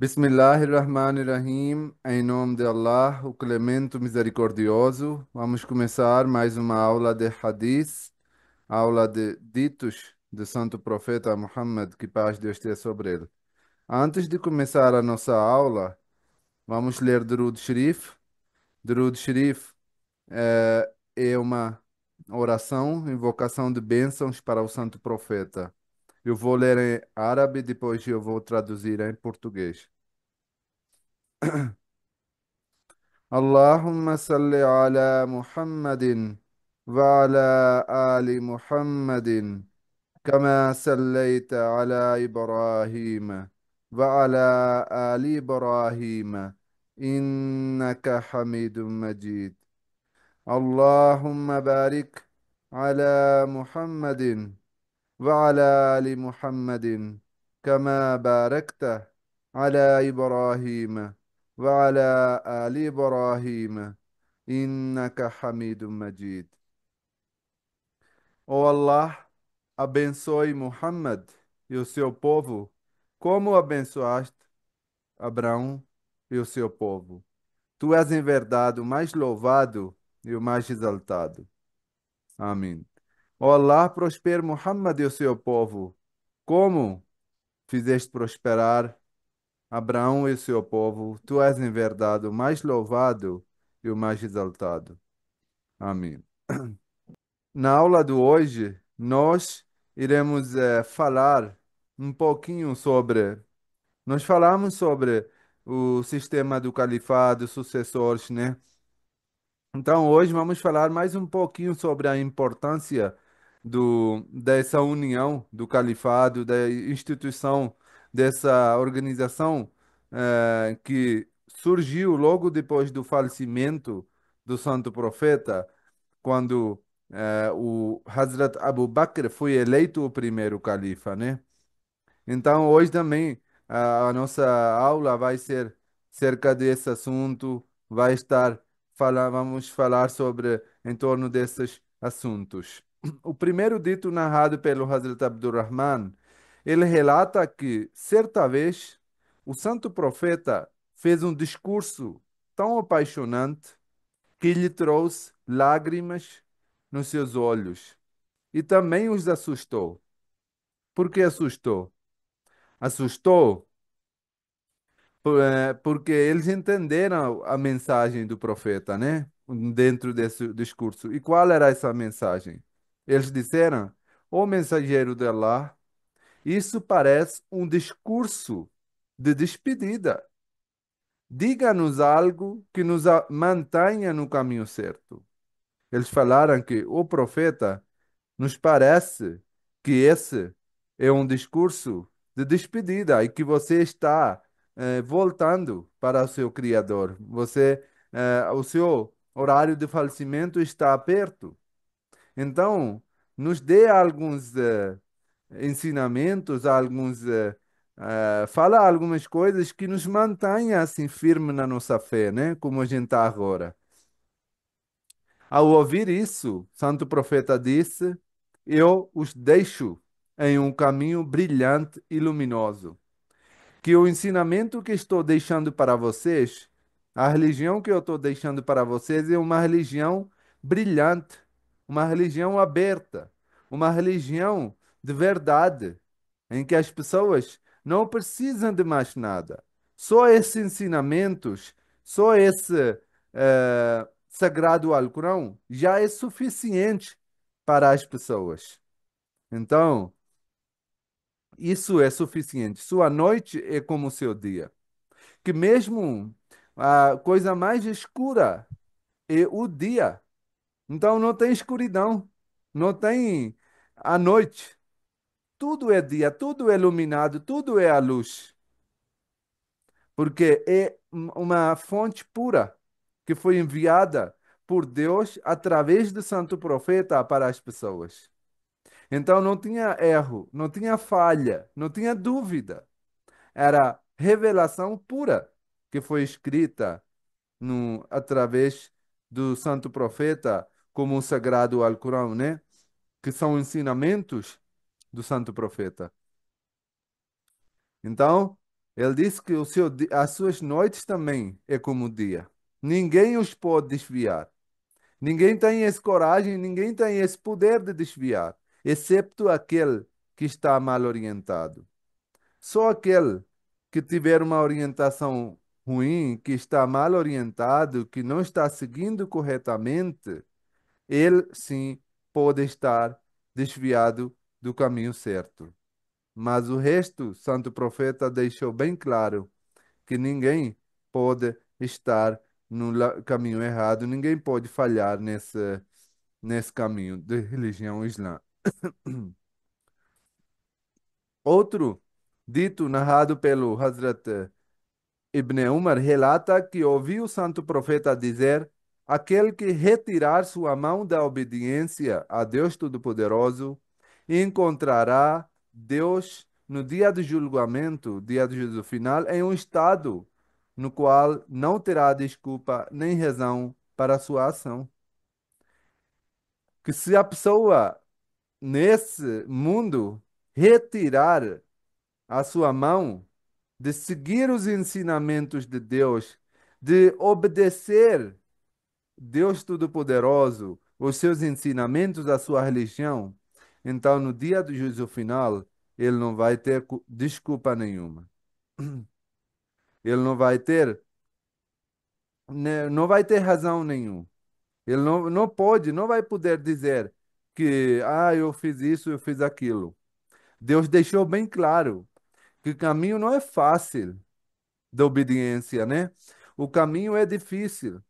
Bismillahirrahmanirrahim. Em nome de Allah, o Clemente, o Misericordioso, vamos começar mais uma aula de Hadith, aula de ditos do Santo Profeta Muhammad, que paz de Deus esteja sobre ele. Antes de começar a nossa aula, vamos ler Durud Sharif. Durud Sharif é uma oração, invocação de bênçãos para o Santo Profeta. Eu vou ler em árabe, depois eu vou traduzir em português. اللهم صل على محمد وعلى آل محمد كما صليت على إبراهيم وعلى آل إبراهيم إنك حميد مجيد. اللهم بارك على محمد وعلى آل محمد كما باركت على إبراهيم وعلى آل إبراهيم إنك حميد مجيد. Ó Allah, abençoe Muhammad e o seu povo, como abençoaste Abraão e o seu povo. Tu és em verdade o mais louvado e o mais exaltado. Amém. Ó Allah, prospere Muhammad e o seu povo, como fizeste prosperar Abraão e o seu povo. Tu és em verdade o mais louvado e o mais exaltado. Amém. Na aula de hoje, nós iremos falar um pouquinho sobre. Nós falamos sobre o sistema do califado, sucessores, né? Então, hoje vamos falar mais um pouquinho sobre a importância dessa união do califado, da instituição dessa organização que surgiu logo depois do falecimento do Santo Profeta, quando o Hazrat Abu Bakr foi eleito o primeiro califa, né? Então, hoje também a nossa aula vai ser cerca desse assunto, vamos falar sobre em torno desses assuntos. O primeiro dito narrado pelo Hazrat Abdurrahman, ele relata que certa vez o santo profeta fez um discurso tão apaixonante que lhe trouxe lágrimas nos seus olhos e também os assustou. Por que assustou? Assustou porque eles entenderam a mensagem do profeta, né? Dentro desse discurso. E qual era essa mensagem? Eles disseram: Ó mensageiro de Allah, isso parece um discurso de despedida. Diga-nos algo que nos mantenha no caminho certo. Eles falaram que o profeta nos parece que esse é um discurso de despedida e que você está voltando para o seu Criador. O seu horário de falecimento está perto. Então, nos dê alguns ensinamentos, fala algumas coisas que nos mantenha assim firme na nossa fé, né? Como a gente está agora. Ao ouvir isso, Santo Profeta disse: Eu os deixo em um caminho brilhante e luminoso. Que o ensinamento que estou deixando para vocês, a religião que eu estou deixando para vocês é uma religião brilhante, uma religião aberta, uma religião de verdade, em que as pessoas não precisam de mais nada. Só esses ensinamentos, só esse sagrado Alcorão já é suficiente para as pessoas. Então, isso é suficiente. Sua noite é como o seu dia. Que mesmo a coisa mais escura é o dia. Então não tem escuridão, não tem a noite. Tudo é dia, tudo é iluminado, tudo é a luz, porque é uma fonte pura que foi enviada por Deus através do santo profeta para as pessoas. Então não tinha erro, não tinha falha, não tinha dúvida. Era revelação pura que foi escrita no, através do santo profeta, como o sagrado Alcorão, né? Que são ensinamentos do santo profeta. Então, Ele disse que as suas noites também é como o dia. Ninguém os pode desviar. Ninguém tem essa coragem, ninguém tem esse poder de desviar, excepto aquele que está mal orientado. Só aquele que tiver uma orientação ruim, que está mal orientado, que não está seguindo corretamente, ele sim pode estar desviado do caminho certo. Mas o resto, Santo Profeta deixou bem claro que ninguém pode estar no caminho errado, ninguém pode falhar nesse caminho de religião islã. Outro dito narrado pelo Hazrat Ibn Umar relata que ouviu o santo profeta dizer: aquele que retirar sua mão da obediência a Deus Todo-Poderoso encontrará Deus no dia do julgamento, dia do juízo final, em um estado no qual não terá desculpa nem razão para a sua ação. Que se a pessoa nesse mundo retirar a sua mão de seguir os ensinamentos de Deus, de obedecer Deus Todo-Poderoso, os seus ensinamentos, a sua religião, então no dia do juízo final, ele não vai ter desculpa nenhuma. Ele não vai ter razão nenhuma. Ele não pode, não vai poder dizer que, eu fiz isso, eu fiz aquilo. Deus deixou bem claro que o caminho não é fácil da obediência, né? O caminho é difícil,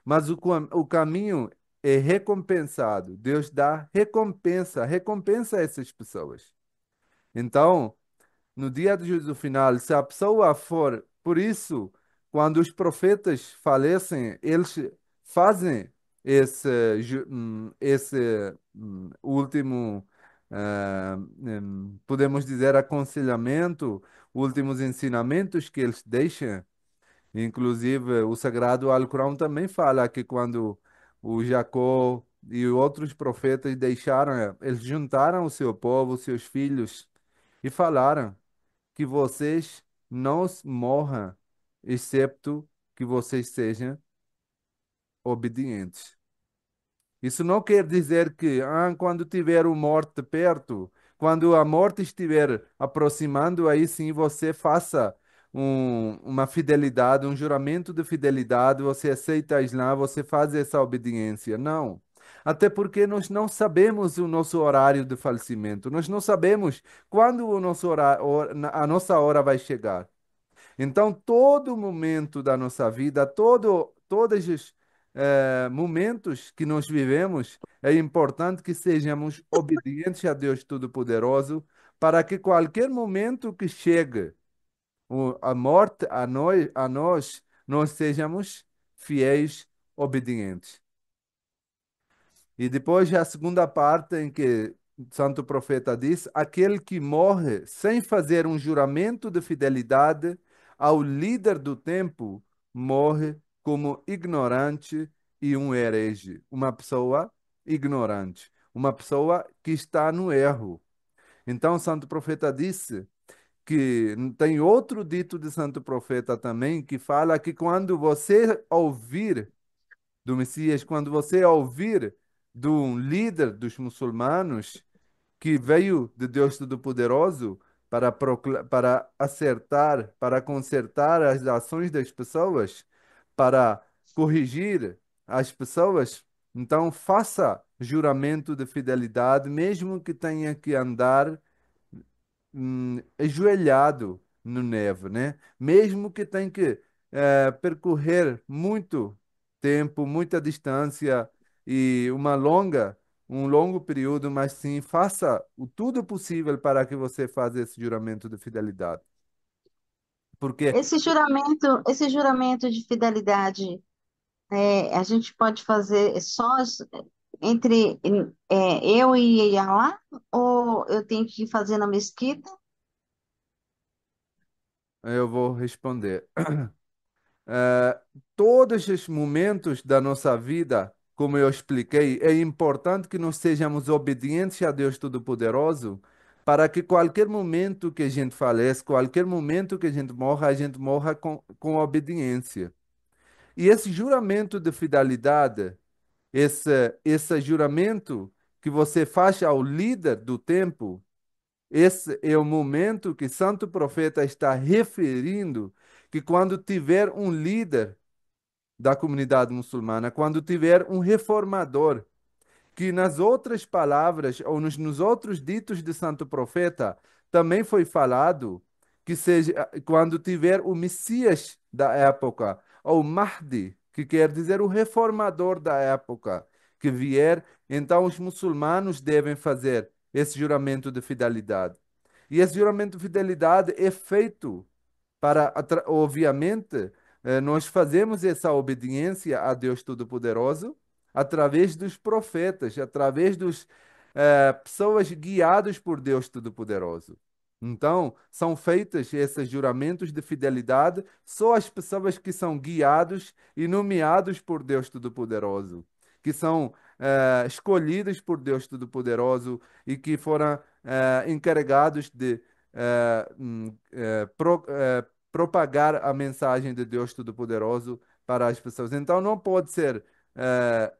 mas o caminho é recompensado. Deus dá recompensa, recompensa a essas pessoas. Então, no dia do juízo final, se a pessoa for, por isso, quando os profetas falecem, eles fazem esse último, podemos dizer, aconselhamento, últimos ensinamentos que eles deixam. Inclusive, o Sagrado Alcorão também fala que quando o Jacó e outros profetas deixaram, eles juntaram o seu povo, os seus filhos, e falaram que vocês não morram, excepto que vocês sejam obedientes. Isso não quer dizer que quando tiver o morte perto, quando a morte estiver aproximando, aí sim você faça uma fidelidade, um juramento de fidelidade, você aceita a Islã, você faz essa obediência. Não. Até porque nós não sabemos o nosso horário de falecimento, nós não sabemos quando o nosso a nossa hora vai chegar. Então, todo momento da nossa vida, todos os momentos que nós vivemos, é importante que sejamos obedientes a Deus Todo-Poderoso, para que qualquer momento que chegue a morte nós sejamos fiéis, obedientes. E depois a segunda parte em que o santo profeta diz: aquele que morre sem fazer um juramento de fidelidade ao líder do tempo morre como ignorante e um herege. Uma pessoa ignorante, uma pessoa que está no erro. Então o santo profeta disse que tem outro dito de santo profeta também que fala que quando você ouvir do Messias, quando você ouvir de um líder dos muçulmanos que veio de Deus Todo-Poderoso para acertar, para consertar as ações das pessoas, para corrigir as pessoas, então faça juramento de fidelidade, mesmo que tenha que andar ajoelhado no neve, né? Mesmo que tenha que percorrer muito tempo, muita distância e um longo período, mas sim, faça o tudo possível para que você faça esse juramento de fidelidade. Porque Esse juramento de fidelidade, a gente pode fazer só entre eu e Allah, ou eu tenho que fazer na mesquita? eu vou responder. Eh, Todos os momentos da nossa vida, como eu expliquei, é importante que nós sejamos obedientes a Deus Todo-Poderoso, para que qualquer momento que a gente faleça, qualquer momento que a gente morra com obediência. E esse juramento de fidelidade, esse juramento que você faz ao líder do tempo, esse é o momento que Santo Profeta está referindo que quando tiver um líder da comunidade muçulmana, quando tiver um reformador, que nas outras palavras ou nos outros ditos de Santo Profeta também foi falado que seja quando tiver o Messias da época, ou Mahdi, que quer dizer o reformador da época, que vier, então os muçulmanos devem fazer esse juramento de fidelidade. E esse juramento de fidelidade é feito para, obviamente, nós fazemos essa obediência a Deus Todo-Poderoso através dos profetas, através dos pessoas guiadas por Deus Todo-Poderoso. Então, são feitas esses juramentos de fidelidade só às pessoas que são guiados e nomeados por Deus Todo-Poderoso, que são escolhidas por Deus Todo-Poderoso e que foram encarregados de propagar a mensagem de Deus Todo-Poderoso para as pessoas. Então, não pode ser eh,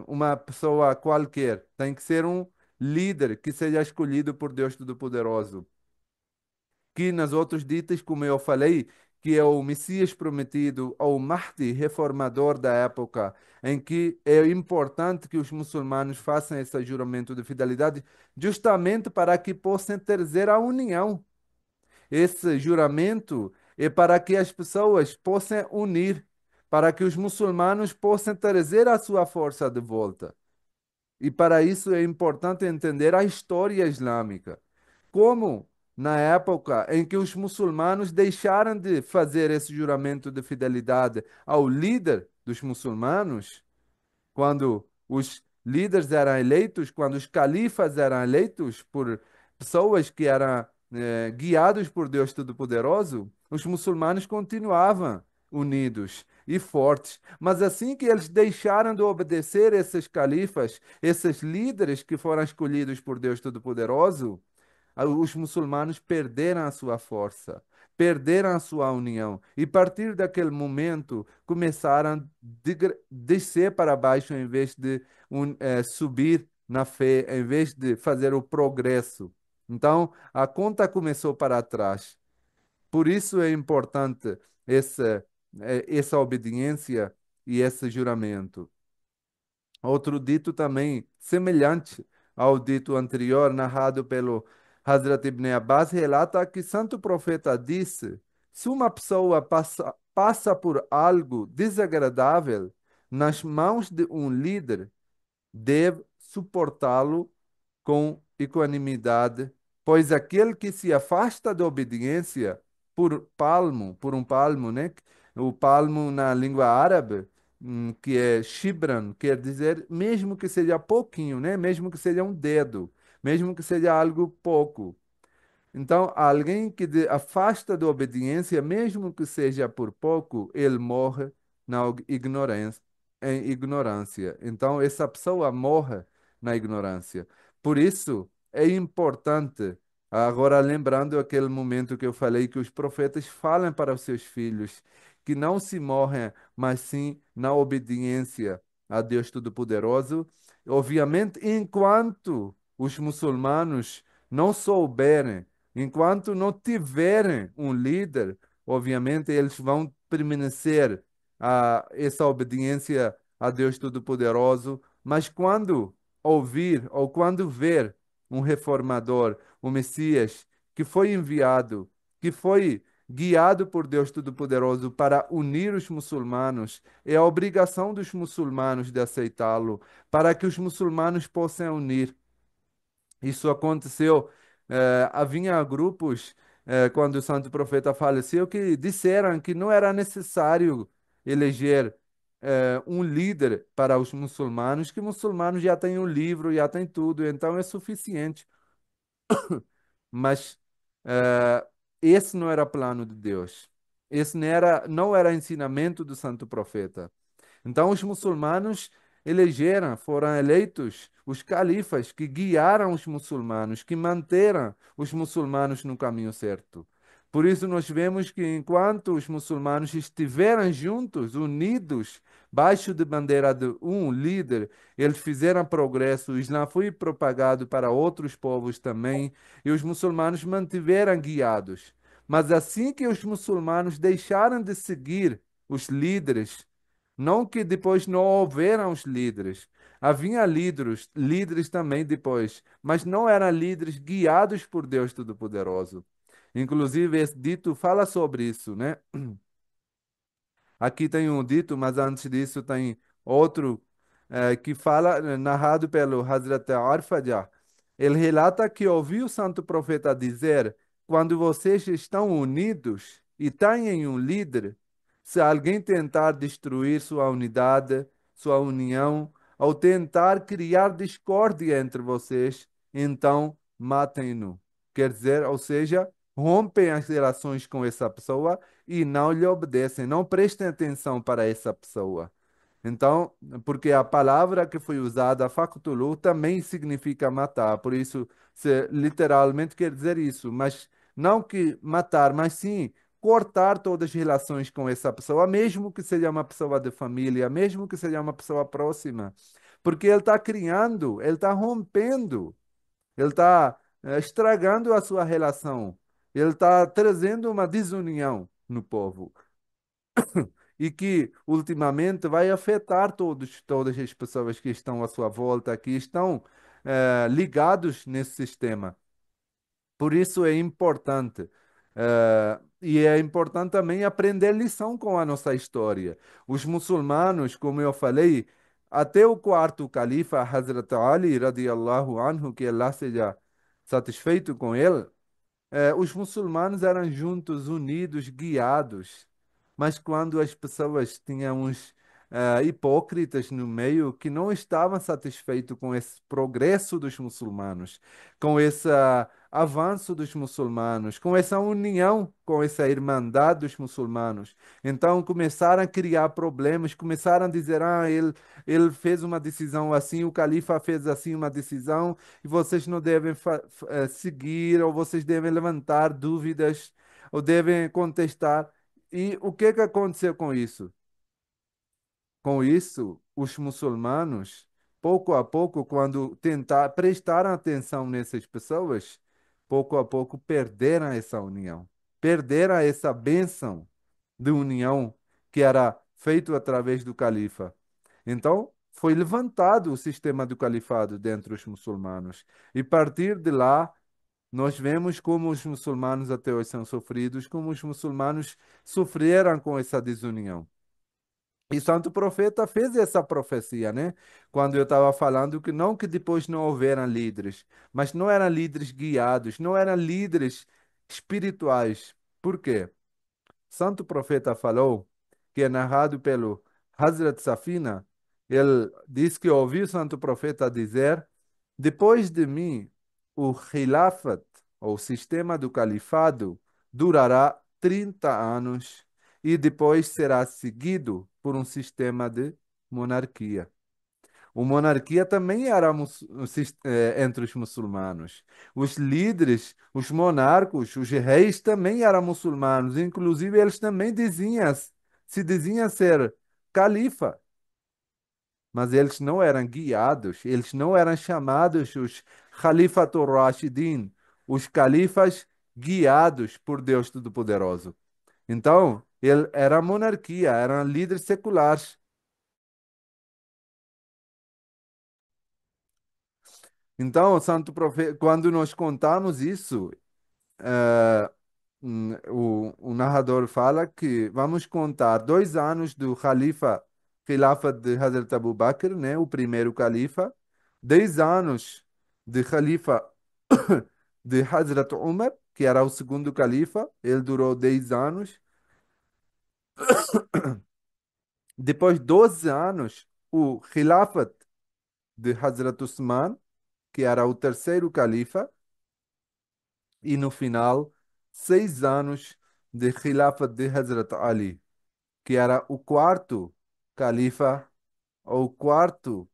uma pessoa qualquer, tem que ser um líder que seja escolhido por Deus Todo-Poderoso. Que nas outros ditas, como eu falei, que é o Messias prometido, ou o Mahdi, reformador da época, em que é importante que os muçulmanos façam esse juramento de fidelidade, justamente para que possam trazer a união. Esse juramento é para que as pessoas possam unir, para que os muçulmanos possam trazer a sua força de volta. E para isso é importante entender a história islâmica. Como na época em que os muçulmanos deixaram de fazer esse juramento de fidelidade ao líder dos muçulmanos, quando os líderes eram eleitos, quando os califas eram eleitos por pessoas que eram guiados por Deus Todo-Poderoso, os muçulmanos continuavam unidos e fortes. Mas assim que eles deixaram de obedecer esses califas, esses líderes que foram escolhidos por Deus Todo-Poderoso, os muçulmanos perderam a sua força, perderam a sua união. E a partir daquele momento começaram a descer para baixo em vez de subir na fé, em vez de fazer o progresso. Então a conta começou para trás. Por isso é importante essa obediência e esse juramento. Outro dito também semelhante ao dito anterior, narrado pelo Hazrat Ibn Abbas, relata que Santo Profeta disse: se uma pessoa passa por algo desagradável nas mãos de um líder, deve suportá-lo com equanimidade, pois aquele que se afasta da obediência por um palmo, né? O palmo na língua árabe, que é shibran, quer dizer mesmo que seja pouquinho, né? Mesmo que seja um dedo, mesmo que seja algo pouco. Então, alguém que afasta da obediência, mesmo que seja por pouco, ele morre na ignorância, em ignorância. Então, essa pessoa morre na ignorância. Por isso, é importante, agora lembrando aquele momento que eu falei, que os profetas falam para os seus filhos que não se morrem, mas sim na obediência a Deus Todo-Poderoso. Obviamente, enquanto os muçulmanos não souberem, enquanto não tiverem um líder, obviamente eles vão permanecer a essa obediência a Deus Todo-Poderoso, mas quando ouvir ou quando ver um reformador, um Messias que foi enviado, que foi guiado por Deus Todo-Poderoso para unir os muçulmanos, é a obrigação dos muçulmanos de aceitá-lo, para que os muçulmanos possam unir. Isso aconteceu. Havia grupos, quando o santo profeta faleceu, que disseram que não era necessário eleger, um líder para os muçulmanos, que muçulmanos já têm um livro, já têm tudo, então é suficiente. Mas esse não era plano de Deus. Esse não era ensinamento do santo profeta. Então, os muçulmanos elegeram, foram eleitos os califas que guiaram os muçulmanos, que manteram os muçulmanos no caminho certo. Por isso, nós vemos que enquanto os muçulmanos estiveram juntos, unidos, baixo de bandeira de um líder, eles fizeram progresso, o Islã foi propagado para outros povos também, e os muçulmanos mantiveram guiados. Mas assim que os muçulmanos deixaram de seguir os líderes, não que depois não houveram os líderes, havia líderes, líderes também depois, mas não eram líderes guiados por Deus Todo-Poderoso. Inclusive, esse dito fala sobre isso, né? Aqui tem um dito, mas antes disso tem outro que fala, narrado pelo Hazrat Arfajah. Ele relata que ouviu o santo profeta dizer: quando vocês estão unidos e têm um líder, se alguém tentar destruir sua unidade, sua união, ou tentar criar discórdia entre vocês, então matem-no. Quer dizer, ou seja, rompem as relações com essa pessoa e não lhe obedecem, não prestem atenção para essa pessoa. Então, porque a palavra que foi usada, faqtulu, também significa matar, por isso, literalmente quer dizer isso, mas não que matar, mas sim cortar todas as relações com essa pessoa, mesmo que seja uma pessoa de família, mesmo que seja uma pessoa próxima, porque ele está criando, ele está rompendo, ele está estragando a sua relação, ele está trazendo uma desunião no povo e que ultimamente vai afetar todas as pessoas que estão à sua volta, que estão ligados nesse sistema. Por isso é importante. E é importante também aprender lição com a nossa história. Os muçulmanos, como eu falei, até o quarto califa, Hazrat Ali, radiallahu anhu, que Allah seja satisfeito com ele, os muçulmanos eram juntos, unidos, guiados, mas quando as pessoas tinham uns hipócritas no meio que não estavam satisfeitos com esse progresso dos muçulmanos, com esse avanço dos muçulmanos, com essa união, com essa irmandade dos muçulmanos, então começaram a criar problemas, começaram a dizer: ele fez uma decisão assim, o califa fez assim uma decisão e vocês não devem seguir, ou vocês devem levantar dúvidas, ou devem contestar. E o que que aconteceu com isso? Com isso, os muçulmanos, pouco a pouco, quando tentar prestaram atenção nessas pessoas, pouco a pouco perderam essa união, perderam essa bênção de união que era feito através do califa. Então, foi levantado o sistema do califado dentro dos muçulmanos. E a partir de lá, nós vemos como os muçulmanos até hoje são sofridos, como os muçulmanos sofreram com essa desunião. E Santo Profeta fez essa profecia, né? Quando eu estava falando que não que depois não houveram líderes, mas não eram líderes guiados, não eram líderes espirituais. Por quê? Santo Profeta falou, que é narrado pelo Hazrat Safina, ele diz que ouviu o Santo Profeta dizer: depois de mim, o Khilafat, ou sistema do califado, durará 30 anos e depois será seguido por um sistema de monarquia. A monarquia também era entre os muçulmanos. Os líderes, os monarcos, os reis também eram muçulmanos. Inclusive, eles também se diziam ser califa, mas eles não eram guiados, eles não eram chamados os Khalifatul Rashidin, os califas guiados por Deus Todo-Poderoso. Então, ele era monarquia, eram líderes seculares. Então, Santo Profeta, quando nós contamos isso, o narrador fala que vamos contar 2 anos do Khalifa de Hazrat Abu Bakr, né, o primeiro califa, 10 anos de Khalifa de Hazrat Umar, que era o segundo califa, ele durou 10 anos. Depois 12 anos, o Khilafat de Hazrat Usman, que era o terceiro califa, e no final, 6 anos de Khilafat de Hazrat Ali, que era o quarto califa o quarto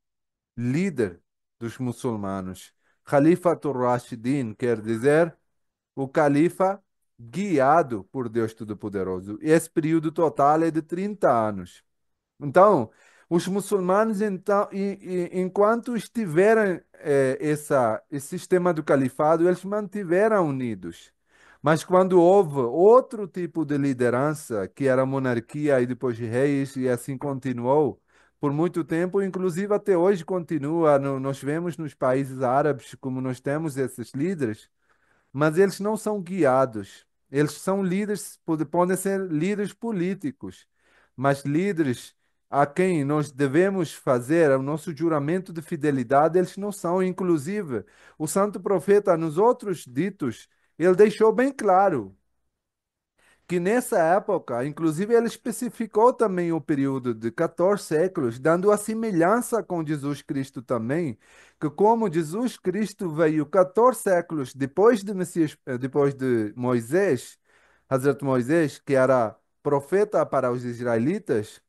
líder dos muçulmanos. Khalifatul Rashidin quer dizer o califa guiado por Deus Todo-Poderoso. Esse período total é de 30 anos. Então, os muçulmanos, então, enquanto estiveram esse sistema do califado, eles mantiveram unidos. Mas quando houve outro tipo de liderança, que era a monarquia e depois reis, e assim continuou por muito tempo, inclusive até hoje continua. Nós vemos nos países árabes como nós temos esses líderes, mas eles não são guiados. Eles são líderes, podem ser líderes políticos, mas líderes a quem nós devemos fazer o nosso juramento de fidelidade, eles não são. Inclusive, o santo profeta, nos outros ditos, ele deixou bem claro que nessa época, inclusive, ele especificou também o período de 14 séculos, dando a semelhança com Jesus Cristo também, que como Jesus Cristo veio 14 séculos depois de Messias, depois de Moisés, Hazrat Moisés, que era profeta para os israelitas,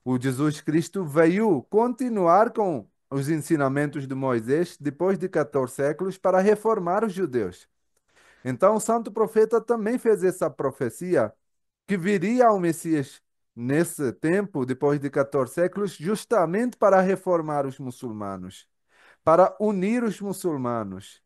o Jesus Cristo veio continuar com os ensinamentos de Moisés depois de 14 séculos para reformar os judeus. Então, o santo profeta também fez essa profecia que viria o Messias nesse tempo, depois de 14 séculos, justamente para reformar os muçulmanos, para unir os muçulmanos.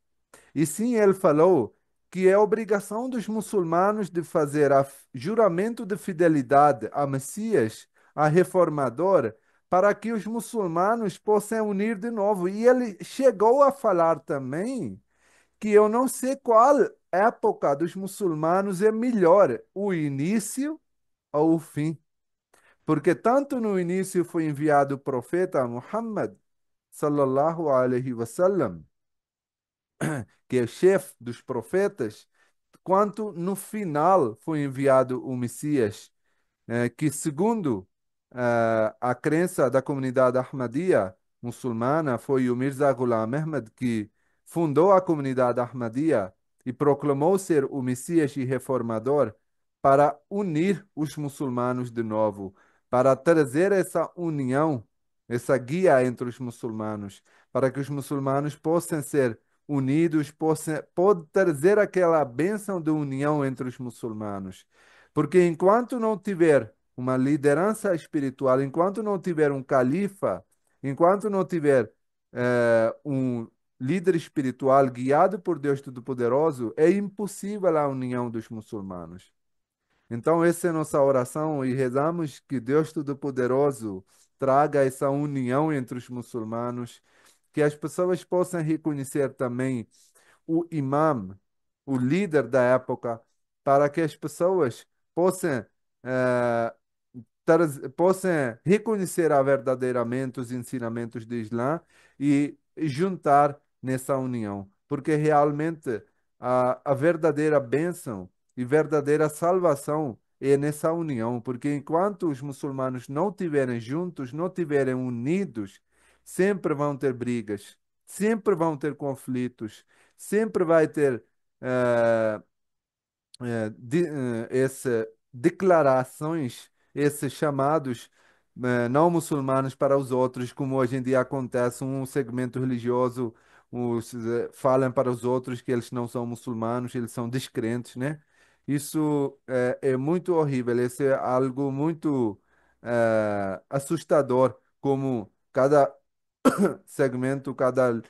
E sim, ele falou que é obrigação dos muçulmanos de fazer juramento de fidelidade a Messias, a reformador, para que os muçulmanos possam unir de novo. E ele chegou a falar também que eu não sei qual época dos muçulmanos é melhor, o início ou o fim. Porque tanto no início foi enviado o profeta Muhammad, sallallahu alaihi wasallam, que é o chefe dos profetas, quanto no final foi enviado o Messias, que segundo a crença da comunidade Ahmadiyya muçulmana, foi o Mirza Ghulam Ahmad que fundou a comunidade Ahmadiyya e proclamou ser o Messias e reformador para unir os muçulmanos de novo, para trazer essa união, essa guia entre os muçulmanos, para que os muçulmanos possam ser unidos, pode trazer aquela bênção de união entre os muçulmanos. Porque enquanto não tiver uma liderança espiritual, enquanto não tiver um califa, enquanto não tiver um líder espiritual guiado por Deus Todo-Poderoso, é impossível a união dos muçulmanos. Então, essa é a nossa oração e rezamos que Deus Todo-Poderoso traga essa união entre os muçulmanos, que as pessoas possam reconhecer também o imam, o líder da época, para que as pessoas possam eh, possam reconhecer verdadeiramente os ensinamentos do Islã e juntar nessa união, porque realmente a verdadeira bênção e verdadeira salvação é nessa união, porque enquanto os muçulmanos não estiverem juntos, não estiverem unidos, sempre vão ter brigas, sempre vão ter conflitos, sempre vai ter eh, essas declarações, esses chamados não muçulmanos para os outros, como hoje em dia acontece, um segmento religioso falam para os outros que eles não são muçulmanos, eles são descrentes, né? Isso é muito horrível, isso é algo muito assustador, como cada segmento, cada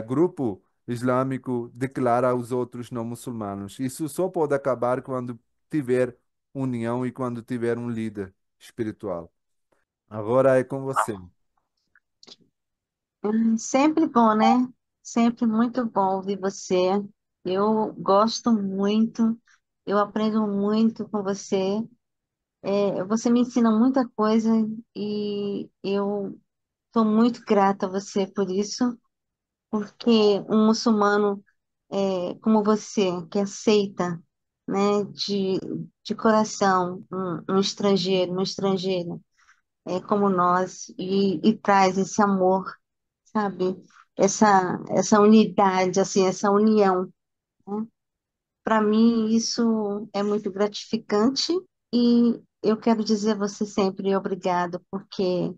grupo islâmico declara aos outros não muçulmanos. Isso só pode acabar quando tiver união e quando tiver um líder espiritual. Agora é com você. Sempre bom, né? Sempre muito bom ouvir você. Eu gosto muito, eu aprendo muito com você. Você me ensina muita coisa e eu estou muito grata a você por isso, porque um muçulmano como você, que aceita, né, de coração um estrangeiro, uma estrangeira, como nós, e traz esse amor, sabe? Essa unidade, assim, essa união, né? Para mim, isso é muito gratificante e eu quero dizer a você sempre obrigado, porque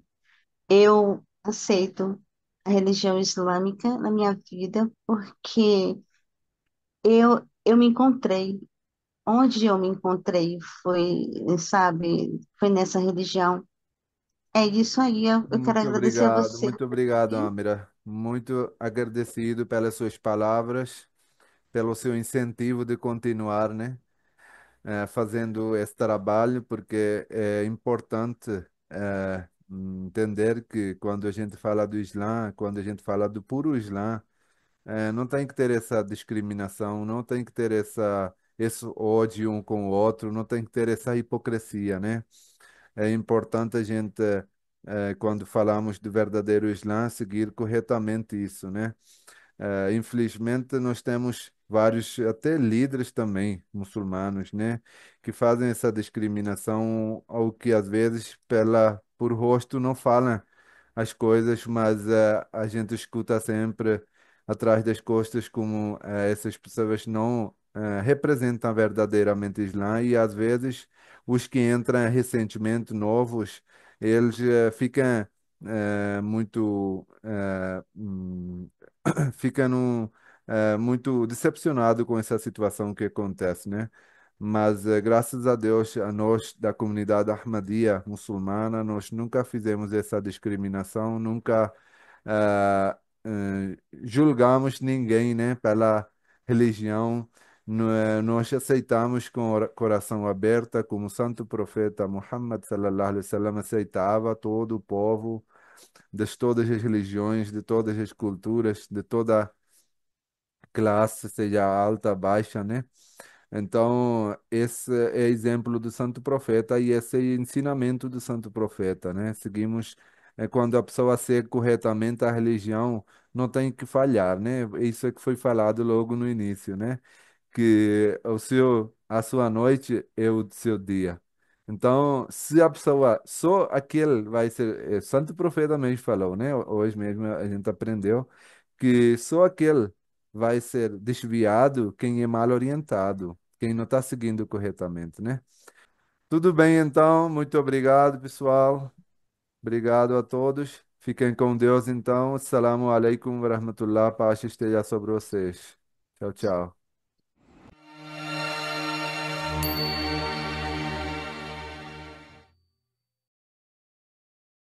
eu aceito a religião islâmica na minha vida porque eu me encontrei. Onde eu me encontrei foi, sabe, foi nessa religião. É isso aí, eu quero agradecer a você Muito obrigado, também. Amira. Muito agradecido pelas suas palavras, pelo seu incentivo de continuar, né, fazendo esse trabalho, porque é importante entender que quando a gente fala do Islã, quando a gente fala do puro Islã, não tem que ter essa discriminação, não tem que ter esse ódio um com o outro, não tem que ter essa hipocrisia, né? É importante a gente, quando falamos do verdadeiro Islã, seguir corretamente isso, né? Infelizmente, nós temos vários, até líderes também, muçulmanos, né, que fazem essa discriminação, ou que às vezes, por rosto, não falam as coisas, mas a gente escuta sempre atrás das costas como essas pessoas não representam verdadeiramente o Islã e às vezes os que entram recentemente novos, eles ficam muito fica muito decepcionado com essa situação que acontece, né? Mas graças a Deus, a nós da comunidade Ahmadiyya muçulmana, nós nunca fizemos essa discriminação, nunca julgamos ninguém, né, pela religião. Nós aceitamos com coração aberto, como o santo profeta Muhammad sallallahu alaihi wasallam aceitava todo o povo de todas as religiões, de todas as culturas, de toda classe, seja alta, baixa, né? Então, esse é exemplo do Santo Profeta e esse é ensinamento do Santo Profeta, né? Seguimos, quando a pessoa segue corretamente a religião, não tem que falhar, né? Isso é que foi falado logo no início, né? Que a sua noite é o seu dia. Então, se a pessoa, só aquele vai ser, Santo Profeta mesmo falou, né? Hoje mesmo a gente aprendeu que só aquele vai ser desviado quem é mal orientado, quem não está seguindo corretamente, né? Tudo bem, então. Muito obrigado, pessoal. Obrigado a todos. Fiquem com Deus, então. Assalamu alaikum wa rahmatullah. Paz esteja sobre vocês. Tchau, tchau.